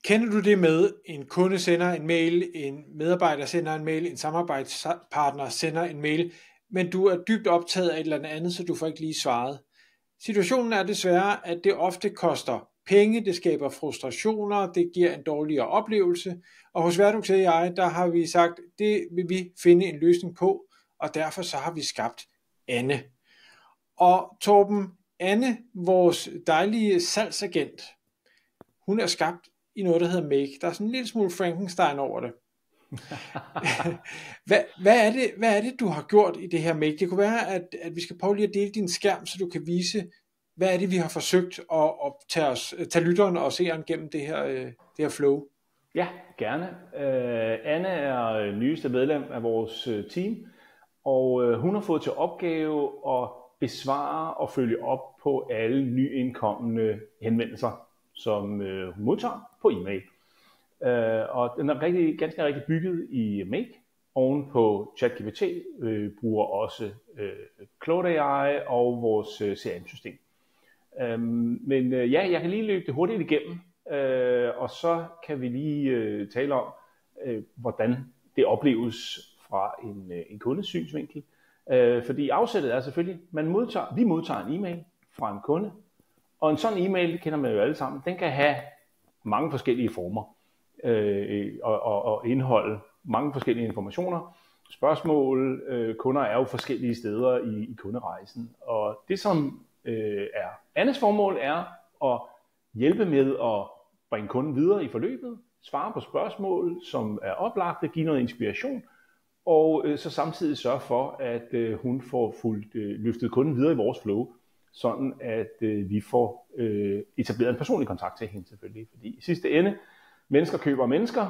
Kender du det med, en kunde sender en mail, en medarbejder sender en mail, en samarbejdspartner sender en mail, men du er dybt optaget af et eller andet, så du får ikke lige svaret. Situationen er desværre, at det ofte koster penge, det skaber frustrationer, det giver en dårligere oplevelse, og hos Verdux AI, der har vi sagt, det vil vi finde en løsning på, og derfor så har vi skabt Anne. Og Torben, Anne, vores dejlige salgsagent, hun er skabt i noget, der hedder Make. Der er sådan en lille smule Frankenstein over det. Hvad er det, du har gjort i det her Make? Det kunne være, at vi skal prøve lige at dele din skærm, så du kan vise, hvad er det, vi har forsøgt at tage lytteren og seeren gennem det her flow. Ja, gerne. Anne er nyeste medlem af vores team, og hun har fået til opgave at besvare og følge op på alle nyindkommende henvendelser, som hun modtager på e-mail. Og den er ganske rigtig bygget i Make. Oven på ChatGPT bruger også Claude AI og vores CRM-system. Men jeg kan lige løbe det hurtigt igennem, og så kan vi lige tale om, hvordan det opleves fra en kundes synsvinkel. Fordi afsættet er selvfølgelig, vi modtager en e-mail fra en kunde, og en sådan e-mail, det kender man jo alle sammen, den kan have mange forskellige former og indeholde mange forskellige informationer. Spørgsmål, kunder er jo forskellige steder i kunderejsen, og det som er Annes formål er at hjælpe med at bringe kunden videre i forløbet, svare på spørgsmål, som er oplagte, give noget inspiration, og så samtidig sørge for, at hun får løftet kunden videre i vores flow, sådan at vi får etableret en personlig kontakt til hende selvfølgelig. Fordi i sidste ende, mennesker køber mennesker,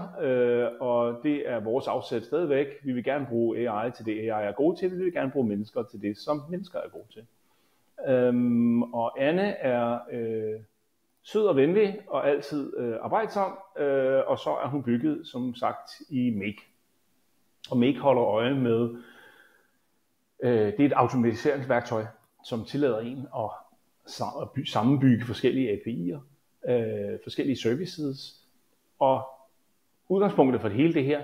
og det er vores afsæt stadigvæk. Vi vil gerne bruge AI til det, AI er god til. Vi vil gerne bruge mennesker til det, som mennesker er gode til. Og Anne er sød og venlig og altid arbejdsom, og så er hun bygget, som sagt, i Make. Og Make holder øje med, det er et automatiseringsværktøj, som tillader en at sammenbygge forskellige API'er, forskellige services, og udgangspunktet for det hele det her,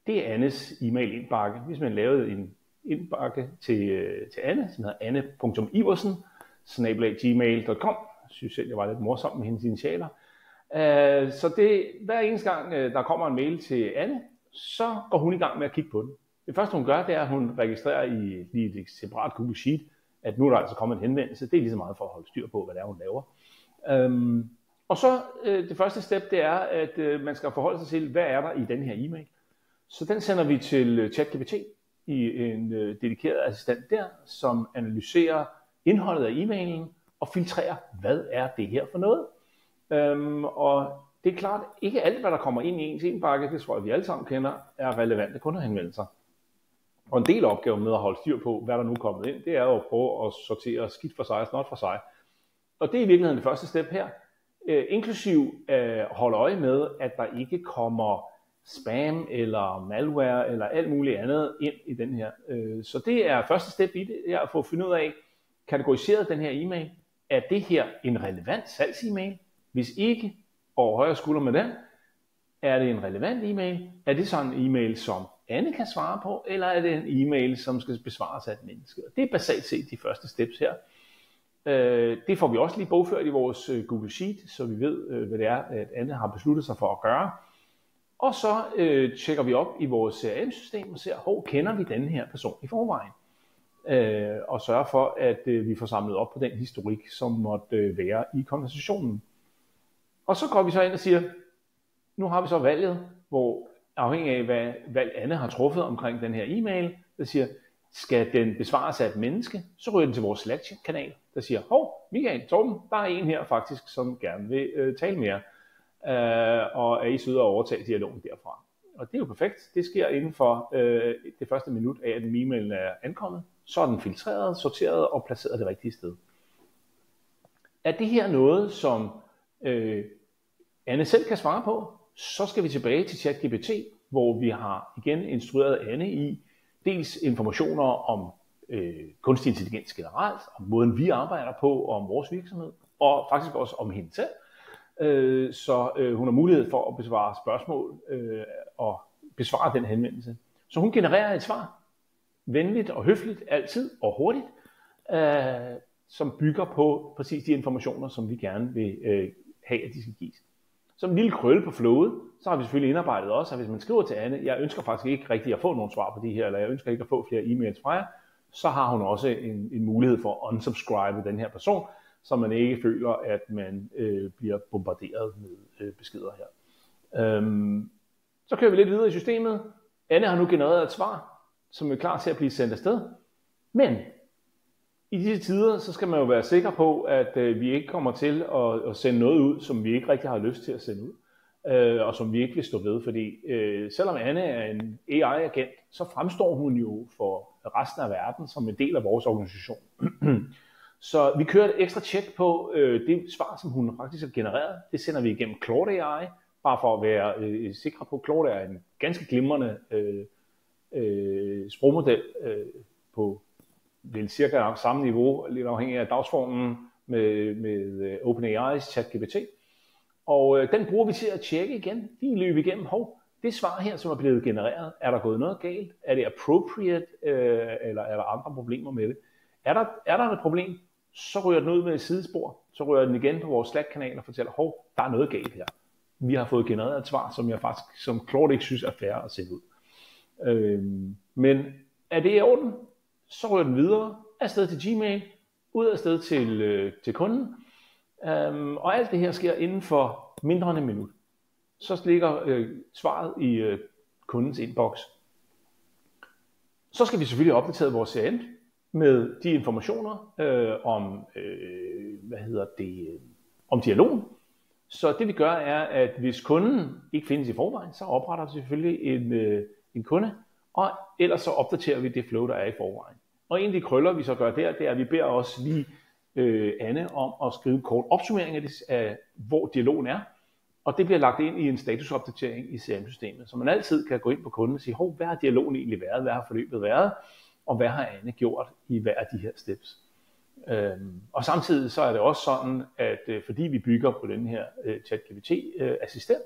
det er Annes e-mail indbakke. Hvis man lavede en indbakke til Anne, som hedder anne.iversen@gmail.com. Jeg synes selv, det var lidt morsomt med hendes initialer. Så hver eneste gang, der kommer en mail til Anne, så går hun i gang med at kigge på den. Det første, hun gør, det er, at hun registrerer i et separat Google Sheet, at nu er der altså kommet en henvendelse. Det er lige så meget for at holde styr på, hvad det er, hun laver. Og så det første step, det er, at man skal forholde sig til, hvad er der i den her e-mail. Så den sender vi til ChatGPT i en dedikeret assistent der, som analyserer indholdet af e-mailen og filtrerer, hvad er det her for noget. Og det er klart, ikke alt, hvad der kommer ind i ens indbakke, det tror jeg, vi alle sammen kender, er relevante kundehenvendelser. Og en del af opgaven med at holde styr på, hvad der nu er kommet ind, det er jo at prøve at sortere skidt for sig og snot for sig. Og det er i virkeligheden det første step her. Inklusiv holde øje med, at der ikke kommer spam eller malware eller alt muligt andet ind i den her. Så det er første step i det, er at få fundet ud af, kategoriseret den her e-mail. Er det her en relevant salgs-e-mail? Hvis ikke, over højre skulder med den, er det en relevant e-mail? Er det sådan en e-mail, som Anne kan svare på, eller er det en e-mail, som skal besvares af et menneske? Det er basalt set de første steps her. Det får vi også lige bogført i vores Google Sheet, så vi ved, hvad det er, at Anne har besluttet sig for at gøre. Og så tjekker vi op i vores CRM-system og ser, kender vi denne her person i forvejen? Og sørger for, at vi får samlet op på den historik, som måtte være i konversationen. Og så går vi så ind og siger, nu har vi så valget, hvor afhængig af hvad valg Anne har truffet omkring den her e-mail, der siger, skal den besvares af et menneske, så ryger den til vores Slack-kanal, der siger, Michael, Torben, der er en her faktisk, som gerne vil tale med jer, og er I søde at overtage dialogen derfra. Og det er jo perfekt. Det sker inden for det første minut af, at en e-mail er ankommet. Så er den filtreret, sorteret og placeret det rigtige sted. Er det her noget, som Anne selv kan svare på, så skal vi tilbage til ChatGPT, hvor vi har igen instrueret Anne i dels informationer om kunstig intelligens generelt, om måden vi arbejder på, om vores virksomhed, og faktisk også om hende selv. så hun har mulighed for at besvare spørgsmål og besvare den henvendelse. Så hun genererer et svar, venligt og høfligt altid og hurtigt, som bygger på præcis de informationer, som vi gerne vil have, at de skal gives. Som en lille krølle på flowet, så har vi selvfølgelig indarbejdet også, at hvis man skriver til Anne, jeg ønsker faktisk ikke rigtig at få nogle svar på de her, eller jeg ønsker ikke at få flere e-mails fra jer, så har hun også en mulighed for at unsubscribe den her person, så man ikke føler, at man bliver bombarderet med beskeder her. Så kører vi lidt videre i systemet. Anne har nu genereret et svar, som er klar til at blive sendt afsted. Men i disse tider, så skal man jo være sikker på, at vi ikke kommer til at sende noget ud, som vi ikke rigtig har lyst til at sende ud, og som vi ikke vil stå ved. Fordi selvom Anne er en AI-agent, så fremstår hun jo for resten af verden som en del af vores organisation. Så vi kører et ekstra tjek på det svar, som hun faktisk har genereret. Det sender vi igennem Claude AI, bare for at være sikre på, at Claude er en ganske glimrende sprogmodel på vel cirka samme niveau, lidt afhængig af dagsformen med OpenAI's ChatGPT. Og den bruger vi til at tjekke igen. Vi løber igennem, det svar her, som er blevet genereret, er der gået noget galt? Er det appropriate, eller er der andre problemer med det? Er der et problem, så ryger den ud med et sidespor, så ryger den igen på vores Slack-kanal og fortæller, der er noget galt her. Vi har fået genereret et svar, som Claude ikke synes er fair at sende ud. Men er det i orden? Så ryger den videre, afsted til Gmail, ud afsted til kunden, og alt det her sker inden for mindre end en minut. Så ligger svaret i kundens inbox. Så skal vi selvfølgelig opdatere vores CRM med de informationer om dialogen. Så det vi gør er, at hvis kunden ikke findes i forvejen, så opretter vi selvfølgelig en kunde, og ellers så opdaterer vi det flow, der er i forvejen. Og en af de krøller, vi så gør der, det er, at vi beder også lige Anne om at skrive en kort opsummering af, hvor dialogen er, og det bliver lagt ind i en statusopdatering i CRM-systemet, så man altid kan gå ind på kunden og sige, hvad har dialogen egentlig været, hvad har forløbet været, og hvad har Anne gjort i hver af de her steps. Og samtidig så er det også sådan, at fordi vi bygger på den her ChatGPT-assistent,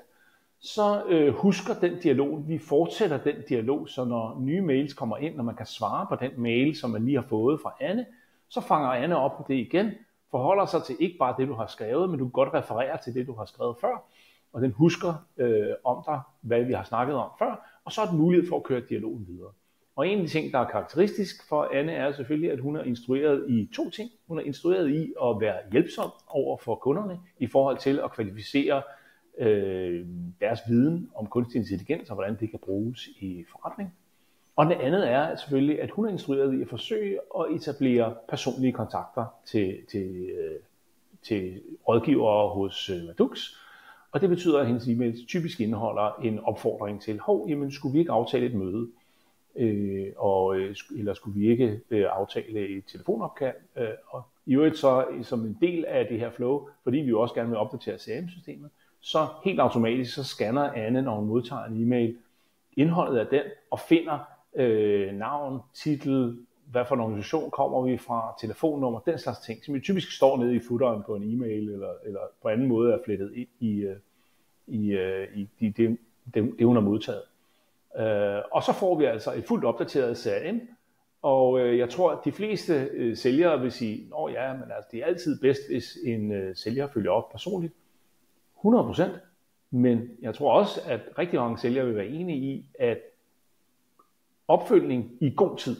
så husker den dialog, vi fortsætter den dialog, så når nye mails kommer ind, når man kan svare på den mail, som man lige har fået fra Anne, så fanger Anne op på det igen, forholder sig til ikke bare det, du har skrevet, men du kan godt referere til det, du har skrevet før, og den husker om dig, hvad vi har snakket om før, og så er der mulighed for at køre dialogen videre. Og en af de ting, der er karakteristisk for Anne, er selvfølgelig, at hun er instrueret i 2 ting. Hun er instrueret i at være hjælpsom over for kunderne i forhold til at kvalificere deres viden om kunstig intelligens og hvordan det kan bruges i forretning. Og det andet er selvfølgelig, at hun er instrueret i at forsøge at etablere personlige kontakter til rådgivere hos Madux. Og det betyder, at hendes e-mails typisk indeholder en opfordring til, jamen skulle vi ikke aftale et møde? Eller skulle vi ikke aftale et telefonopkald? Og i øvrigt så som en del af det her flow, fordi vi jo også gerne vil opdatere CRM-systemet, så helt automatisk så scanner Anne, når hun modtager en e-mail, indholdet af den og finder navn, titel, hvad for en organisation kommer vi fra, telefonnummer, den slags ting, som jo typisk står nede i footeren på en e-mail eller på anden måde er flettet ind i det hun har modtaget. Og så får vi altså et fuldt opdateret CRM, og jeg tror, at de fleste sælgere vil sige, men altså, det er altid bedst, hvis en sælger følger op personligt. 100%, men jeg tror også, at rigtig mange sælgere vil være enige i, at opfølgning i god tid,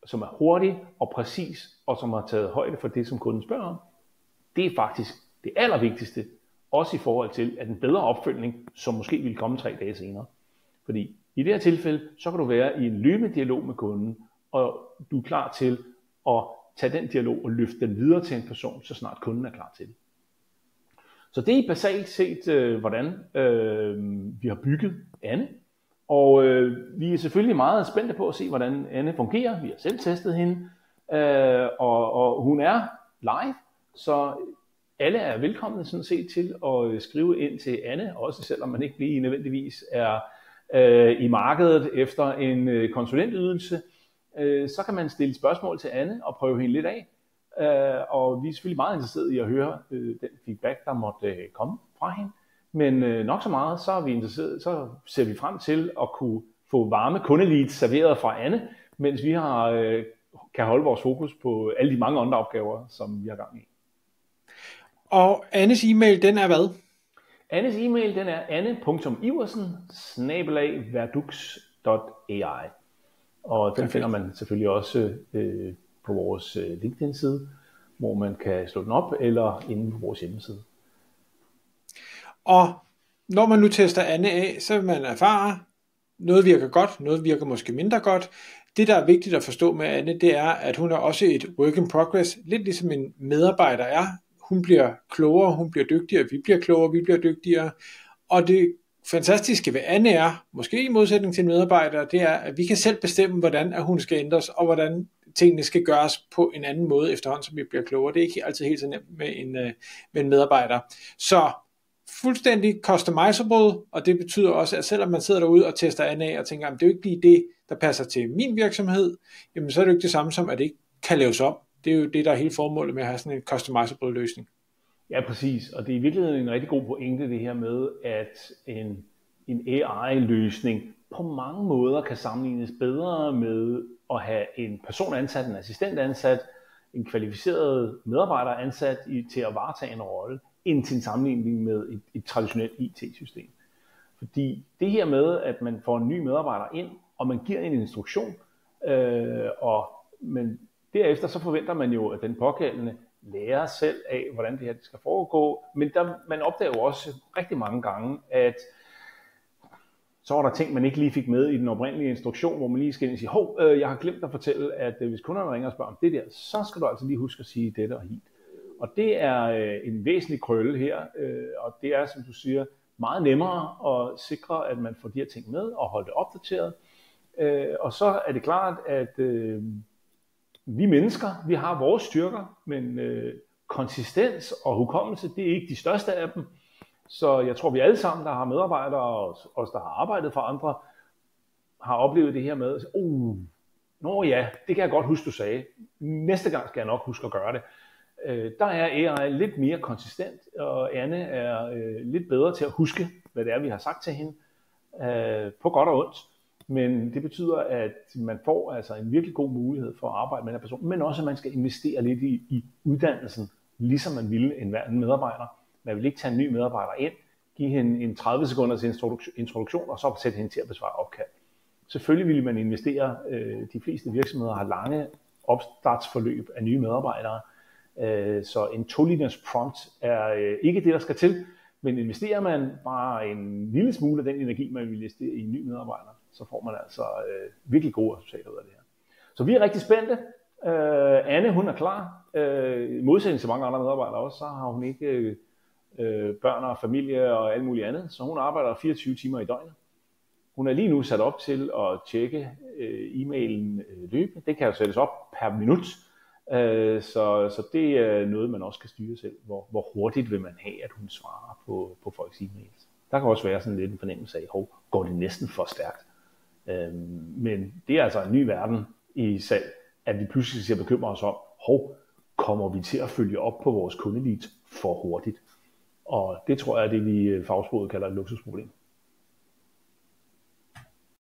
som er hurtig og præcis, og som har taget højde for det, som kunden spørger om, det er faktisk det allervigtigste, også i forhold til, at en bedre opfølgning, som måske vil komme 3 dage senere. Fordi i det her tilfælde, så kan du være i en løbende dialog med kunden, og du er klar til at tage den dialog og løfte den videre til en person, så snart kunden er klar til det. Så det er basalt set, hvordan vi har bygget Anne. Og vi er selvfølgelig meget spændte på at se, hvordan Anne fungerer. Vi har selv testet hende, og hun er live, så alle er velkomne sådan set til at skrive ind til Anne, også selvom man ikke lige nødvendigvis er i markedet efter en konsulentydelse. Så kan man stille spørgsmål til Anne og prøve hende lidt af. og vi er selvfølgelig meget interesserede i at høre den feedback, der måtte komme fra hende. Men nok så meget, så er vi interesserede, så ser vi frem til at kunne få varme kundeleads serveret fra Anne, mens vi kan holde vores fokus på alle de mange andre opgaver, som vi har gang i. Og Annes e-mail, den er hvad? Annes e-mail, den er anne.iversen@verdux.ai. Og den finder man selvfølgelig også på vores LinkedIn-side, hvor man kan slå den op, eller inde på vores hjemmeside. Og når man nu tester Anne af, så vil man erfare, noget virker godt, noget virker måske mindre godt. Det, der er vigtigt at forstå med Anne, det er, at hun er også et work in progress, lidt ligesom en medarbejder er. Hun bliver klogere, hun bliver dygtigere, vi bliver klogere, vi bliver dygtigere. Og det fantastiske ved Anne er, måske i modsætning til en medarbejder, det er, at vi kan selv bestemme, hvordan at hun skal ændres, og hvordan tingene skal gøres på en anden måde efterhånden, som vi bliver klogere. Det er ikke altid helt så nemt med en medarbejder. Så fuldstændig customizable, og det betyder også, at selvom man sidder derude og tester Anne af og tænker, at det er jo ikke lige det, der passer til min virksomhed, jamen så er det jo ikke det samme som, at det ikke kan laves om. Det er jo det, der er hele formålet med at have sådan en customizable løsning. Ja, præcis. Og det er i virkeligheden en rigtig god pointe, det her med, at en AI-løsning på mange måder kan sammenlignes bedre med at have en person ansat, en assistent ansat, en kvalificeret medarbejder ansat til at varetage en rolle, end til en sammenligning med et traditionelt IT-system. Fordi det her med, at man får en ny medarbejder ind, og man giver en instruktion, men derefter så forventer man jo, at den pågældende lærer selv af, hvordan det her skal foregå. Men man opdager jo også rigtig mange gange, at så var der ting, man ikke lige fik med i den oprindelige instruktion, hvor man lige skal ind og sige, jeg har glemt at fortælle, at hvis kunderne ringer og spørger om det der, så skal du altså lige huske at sige dette og hit. Og det er en væsentlig krølle her, og det er, som du siger, meget nemmere at sikre, at man får de her ting med og holde det opdateret. Og så er det klart, at vi mennesker, vi har vores styrker, men konsistens og hukommelse, det er ikke de største af dem. Så jeg tror, vi alle sammen, der har medarbejdere, og os, der har arbejdet for andre, har oplevet det her med, det kan jeg godt huske, du sagde. Næste gang skal jeg nok huske at gøre det. Der er AI lidt mere konsistent, og Anne er lidt bedre til at huske, hvad det er, vi har sagt til hende, på godt og ondt. Men det betyder, at man får altså en virkelig god mulighed for at arbejde med den person, men også, at man skal investere lidt i uddannelsen, ligesom man ville en medarbejder. Man vil ikke tage en ny medarbejder ind, give hende en 30 sekunders introduktion, og så sætte hende til at besvare opkald. Selvfølgelig vil man investere, de fleste virksomheder har lange opstartsforløb af nye medarbejdere, så en 2-linjers prompt er ikke det, der skal til, men investerer man bare en lille smule af den energi, man vil investere i en ny medarbejder, så får man altså virkelig gode resultater ud af det her. Så vi er rigtig spændte. Anne, hun er klar. I modsætning til mange andre medarbejdere også, så har hun ikke børn og familie og alt muligt andet, så hun arbejder 24 timer i døgnet. Hun er lige nu sat op til at tjekke e-mailen løbende. Det kan jo sættes op per minut, så det er noget, man også kan styre selv. Hvor hurtigt vil man have, at hun svarer på folks e-mails. Der kan også være sådan lidt en fornemmelse af, går det næsten for stærkt. Men det er altså en ny verden i salg, at vi pludselig skal bekymre os om, kommer vi til at følge op på vores kundeleads for hurtigt? Og det tror jeg er det, vi i fagsproget kalder et luksusproblem.